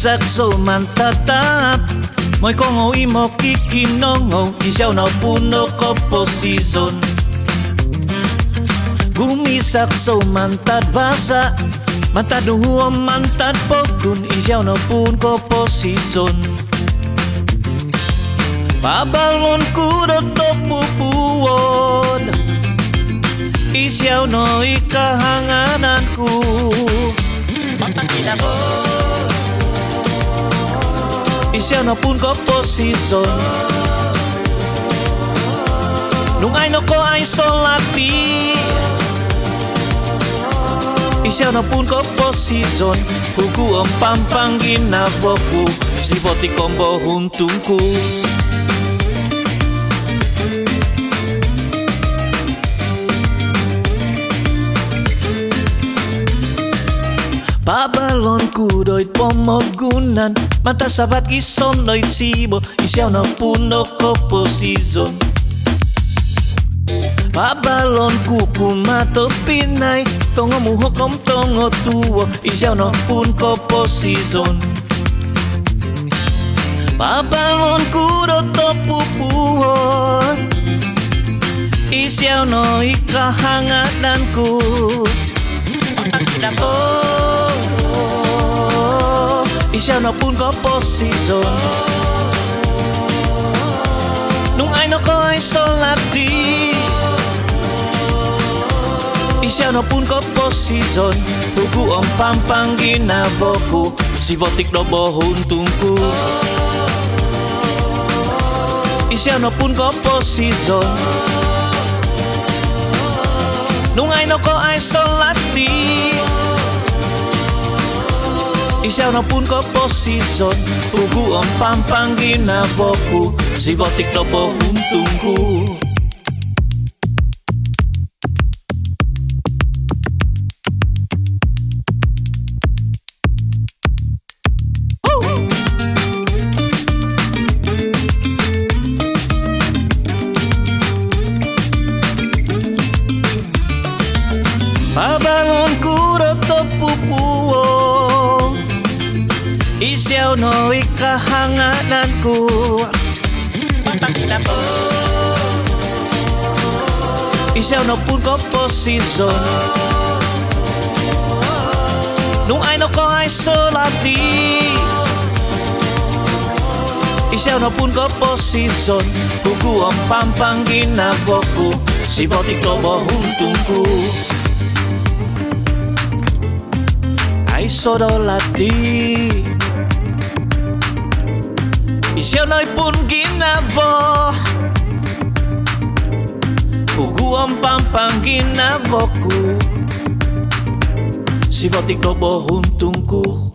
Gumisakso mantatap Mo'y kongo imo kikinongo Isyaw na puno ko posisyon Gumisakso mantad basa Mantad huwam mantad pokun Isyaw na pun ko posisyon Pabalon kudo to pupuwod Isyaw no ikahangananku Isyaw na pun ko posisyon Nung ay no ko ay solati Isyaw na pun ko posisyon Huku ang pampang ginavoku Si boti kombo huntungku Pabalon kudoy pomogunan Mata sabat ison doy sibo Isyaw na puno ko posisyon Pabalon kuku mato pinay Tongo muhukom tongo tuwo Isyaw na pun ko posisyon Pabalon kudo to pupuwon Isyaw no ikahangatanku Isyaw na pun ko posisyon Nung ay no ko ay solati Isyaw na pun ko posisyon Huku ang pampang ginavoku Si botik dobo huntungku Isyaw na pun ko posisyon Nung ay no ko ay solati Isyaw na pun ko posisyon Huku ang pampang ginavoku Si botik dobo huntungku Pabalon kudo to pupuwo Isyaw no ikahangananku Isyaw no pun ko posisyon Nung ay no ko ay solati Isyaw no pun ko posisyon Huku ang pampang ginavoku Si botik dobo huntungku Ay sodolati Isyaw na'y pun ginavo Huku ang pampang ginavoku Si botik dobo huntungku